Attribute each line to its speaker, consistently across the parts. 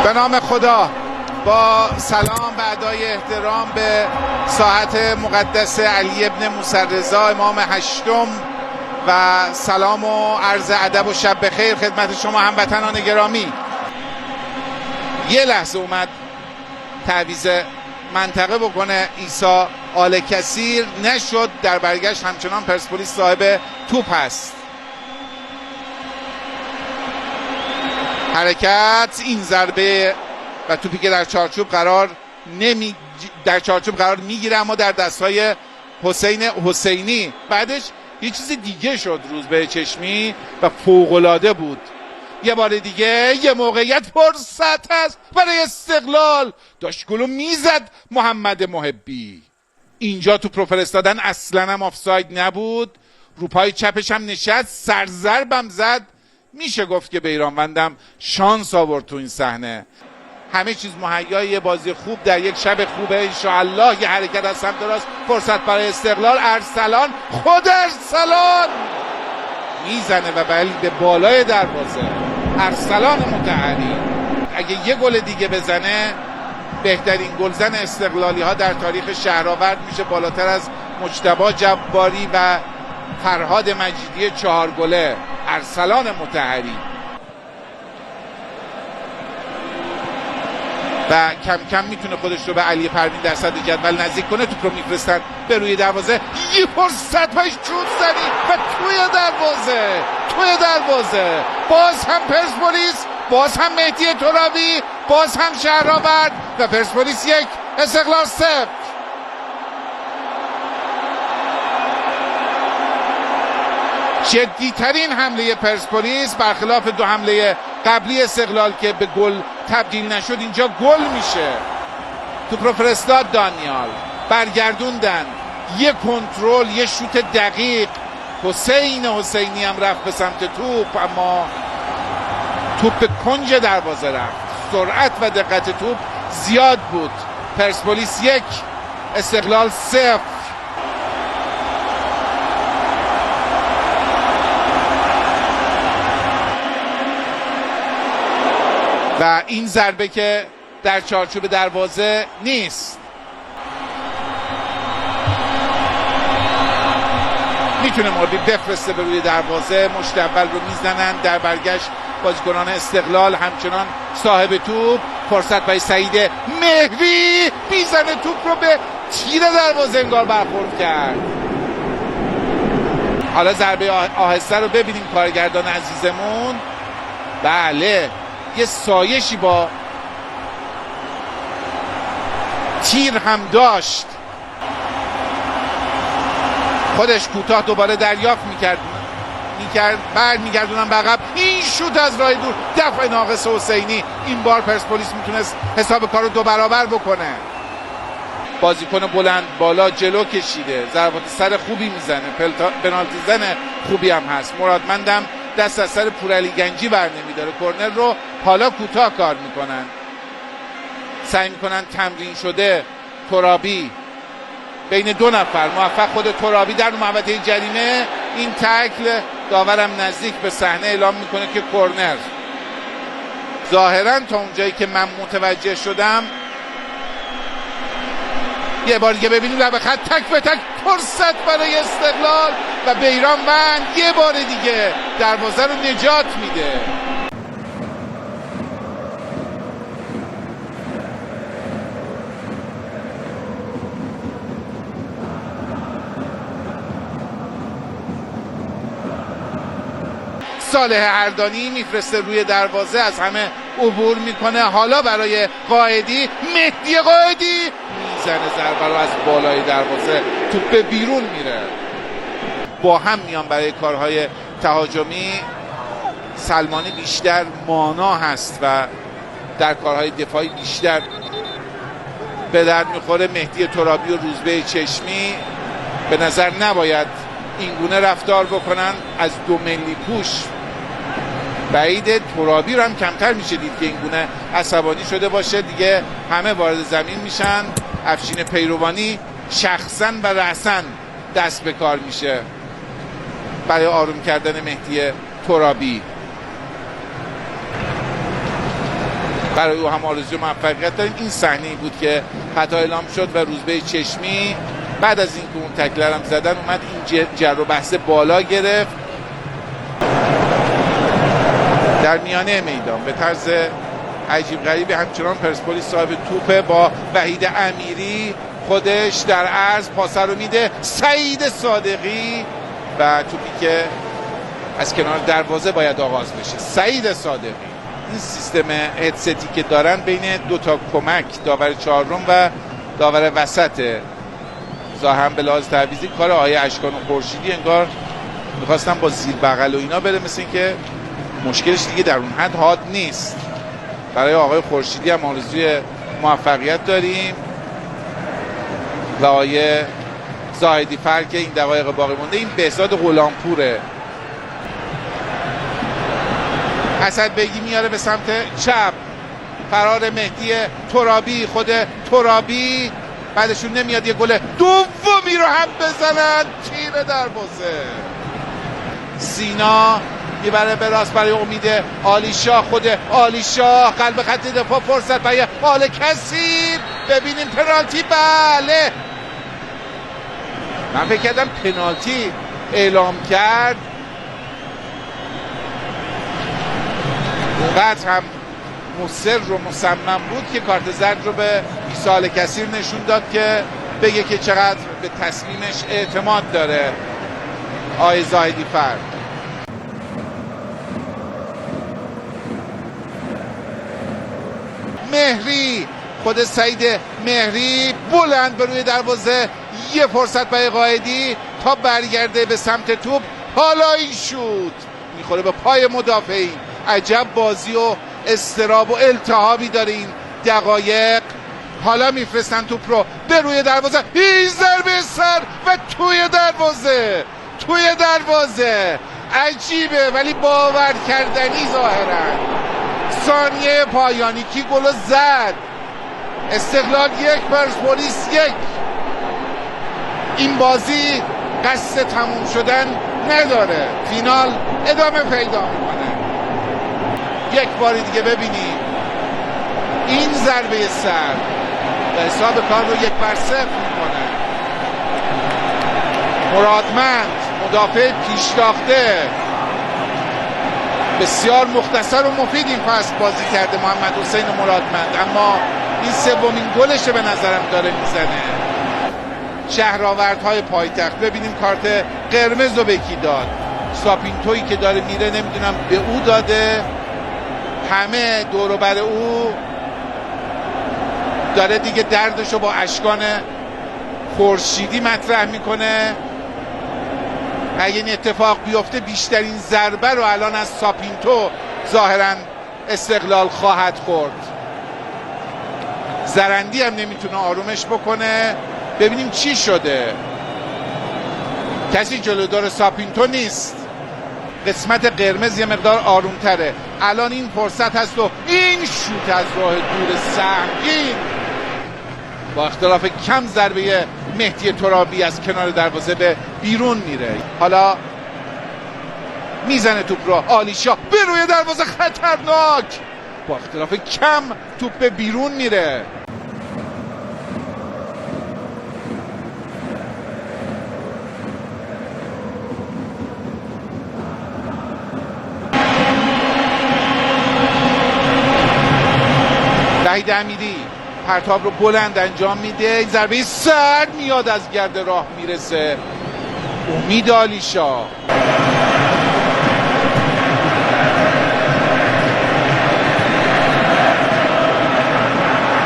Speaker 1: به نام خدا، با سلام و ادای احترام به ساحت مقدس علی ابن موسی رضا امام هشتم و سلام و عرض ادب و شب بخیر خدمت شما هموطنان گرامی. یه لحظه اومد تعویض منطقه بکنه عیسی آل کثیر، نشد. در برگشت همچنان پرسپولیس صاحب توپ هست. حرکت، این ضربه و توپی که در چارچوب قرار میگیره اما در دستهای حسین حسینی. بعدش یه چیز دیگه شد روزبه چشمی و فوق‌العاده بود. یه بار دیگه یه موقعیت فرصت هست برای استقلال، داشت گلو میزد محمد محبی. اینجا تو فرستادن اصلا هم آفساید نبود، رو پای چپش هم نشست، سرضربم زد. میشه گفت که بیرانوندم شانس آورد تو این صحنه. همه چیز مهیای یه بازی خوب در یک شب خوبه انشاءالله. یه حرکت از سمت راست، فرصت برای استقلال. ارسلان، خود ارسلان میزنه و ولی به بالای دروازه. ارسلان مطهری اگه یه گل دیگه بزنه بهترین گلزن استقلالی ها در تاریخ شهرآورد میشه، بالاتر از مجتبی جباری و فرهاد مجیدی 4 گله. ارسلان مطهری و کم کم میتونه خودش رو به علی پروین در صدر جدول نزدیک کنه. توپ رو میفرستن به روی دروازه، یه فرصت پایش چوب زنی و توی دروازه باز هم پرسپولیس، باز هم مهدی ترابی، باز هم شهرآورد و پرسپولیس 1 استقلال 0. جدیترین حمله پرسپولیس برخلاف 2 حمله قبلی استقلال که به گل تبدیل نشد، اینجا گل میشه. توپ رو فرستاد دانیال، برگردوندن، یه کنترل، یه شوت دقیق. حسین حسینی هم رفت به سمت توپ اما توپ به کنج دروازه رفت. سرعت و دقت توپ زیاد بود. پرسپولیس 1 استقلال 0. و این ضربه که در چارچوب دروازه نیست. میتونه مربی بفرسته به روی دروازه. مشت اول رو میزنن. در برگشت بازیکنان استقلال همچنان صاحب توپ. فرصت برای سعید مهری، میزنه توپ رو به تیر دروازه، انگار برخورد کرد. حالا ضربه آهسته رو ببینیم کارگردان عزیزمون. بله، یه سایشی با تیر هم داشت. خودش کوتاه دوباره دریافت میکرد برمیگردونن به عقب. این شوت از راه دور، دفع ناقص حسینی. این بار پرسپولیس میتونست حساب کار رو 2 برابر بکنه. بازیکن بلند بالا جلو کشیده، ضربات سر خوبی میزنه، پنالتی زن خوبی هم هست. مرادمندم دست از سر پورعلی گنجی بر نمیداره. کرنر رو حالا کوتاه کار میکنن، سعی میکنن تمرین شده. ترابی بین 2 نفر، موفق خود ترابی در محوطه جریمه. این تکل داورم نزدیک به صحنه اعلام میکنه که کرنر. ظاهرا تا اونجایی که من متوجه شدم، یه بار دیگه ببینیم لب خط، تک به تک فرصت برای استقلال و بیرانوند یه بار دیگه دروازه رو نجات میده. صالح اردانی میفرسته روی دروازه، از همه عبور میکنه. حالا برای قائدی، مهدی قائدی میزنه ضربه رو از بالای دروازه، توپ به بیرون میره. با هم میان برای کارهای تهاجمی. سلمانی بیشتر مانا هست و در کارهای دفاعی بیشتر به درد میخوره. مهدی ترابی و روزبه چشمی به نظر نباید اینگونه رفتار بکنن. از 2 ملی پوش بعید. ترابی رو هم کمتر میشه دید که اینگونه عصبانی شده باشه. دیگه همه وارد زمین میشن. افشین پیروانی شخصا و رأسا دست به کار میشه برای آروم کردن مهدی ترابی. برای او هم آرزوی موفقیت داریم. این صحنه بود که خطا اعلام شد و روزبه چشمی بعد از اینکه اون تکلر هم زدن اومد این جر و بحث بالا گرفت در میانه میدان به طرز عجیب غریبی. همچنان پرسپولیس صاحب توپه با وحید امیری خودش در عرض پاس رو میده سعید صادقی و توپی که از کنار دروازه باید آغاز بشه. سعید صادقی این سیستم هدستی که دارن بین دو تا کمک داور چهارم و داور وسط ظاهرا به لحاظ تعویضی کار آقای اشکان و خورشیدی انگار میخواستن با زیر بغل و اینا بره، مثل این که مشکلش دیگه در اون حد حاد نیست. برای آقای خورشیدی هم آرزوی موفقیت داریم و آقای زاهدی فر که این دقایق باقی مونده. این بهزاد غلامپوره. اسد بیگی میاره به سمت چپ، فرار مهدی ترابی، خود ترابی بعدشون نمیاد یه گل دومی رو هم بزنن. تیر دروازه سینا میبره به راست برای امید عالیشاه، خود عالیشاه قلب خط دفاع، فرصت برای آل کثیر. ببینیم پنالتی. بله من فکر کردم پنالتی اعلام کرد، اونقدر هم مصر و مصمم بود که کارت زرد رو به آل کثیر نشون داد که بگه که چقدر به تصمیمش اعتماد داره آقای زاهدی فر. مهری، خود سعید مهری بلند به روی دروازه، یه فرصت برای قائدی تا برگرده به سمت توپ. حالا این شوت میخوره به پای مدافعین. عجب بازی و استراب و التهابی داره این دقایق. حالا میفرستن توپ رو به روی دروازه، این ضربه سر و توی دروازه. عجیبه ولی باور کردنی ظاهرا. ثانیه پایانی کی گل زد؟ استقلال 1 پرسپولیس 1. این بازی قصد تموم شدن نداره، فینال ادامه پیدا میکنه. یک بار دیگه ببینیم این ضربه سر و حساب کار رو 1-0 میکنه. مرادمند مدافع پیشتاخته بسیار مختصر و مفید این فصل بازی کرده محمد حسین مرادمند، اما این سومین گلشه به نظرم داره میزنه. شهرآوردهای پایتخت ببینیم کارت قرمز رو به کی داد. ساپینتویی که داره میره نمیدونم به او داده، همه دور و بر او داره دیگه دردشو با اشکان خورشیدی مطرح میکنه. اگه این اتفاق بیفته بیشترین ضربه رو الان از ساپینتو ظاهرا استقلال خواهد خورد. زرندی هم نمیتونه آرومش بکنه. ببینیم چی شده. کسی جلودار ساپینتو نیست. قسمت قرمز یه مقدار آرومتره. الان این فرصت هست و این شوت از راه دور سنگین با اختلاف کم ضربه مهدی ترابی از کنار دروازه به بیرون میره. حالا میزنه توپ رو عالیشاه به روی دروازه، خطرناک، با اختلاف کم توپ به بیرون میره. وحید امیری پرتاب رو بلند انجام میده، ضربه سر میاد از گرد راه میرسه. امید عالیشاه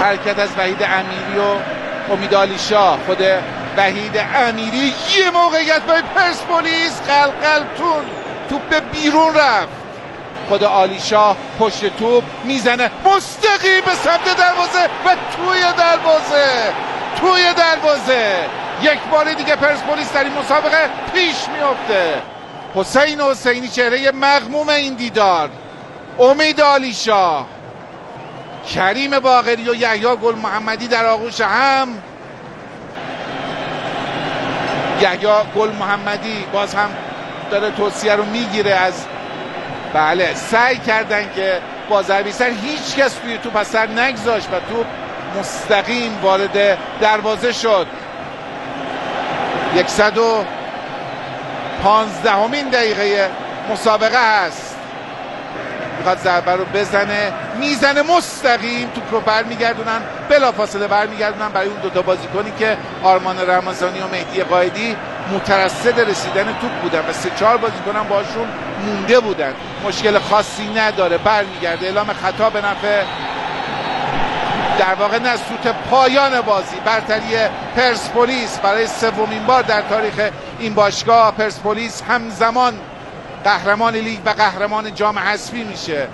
Speaker 1: حرکت از وحید امیری و امید عالیشاه. خود وحید امیری یه موقعیت برای پرسپولیس، قلقلتون توپ به بیرون رفت. خود عالیشاه پشت توپ میزنه مستقیم به سمت دروازه و توی دروازه. یک بار دیگه پرسپولیس در این مسابقه پیش میفته. حسین حسینی چهره مغموم این دیدار. امید عالیشاه، کریم باقری و یحیی گل محمدی در آغوش هم. یحیی گل محمدی باز هم داره توصیه رو میگیره از بله، سعی کردن که با ضربه سر هیچ کس توی توپ اثر نگذاشت و توپ مستقیم وارد دروازه شد. 115مین دقیقه مسابقه هست. میخواد ضربه رو بزنه، میزنه مستقیم، توپ رو برمیگردونن، بلافاصله برمیگردونن برای اون دوتا بازیکنی که آرمان رمضانی و مهدی قائدی مترصد رسیدن توپ بودن و 3-4 بازیکن هم باشون مونده بودن. مشکل خاصی نداره، برمیگرده. اعلام خطا به نفع در واقع نسوت پایان بازی، برتری پرسپولیس برای سومین بار در تاریخ این باشگاه. پرسپولیس همزمان قهرمان لیگ و قهرمان جام حذفی میشه.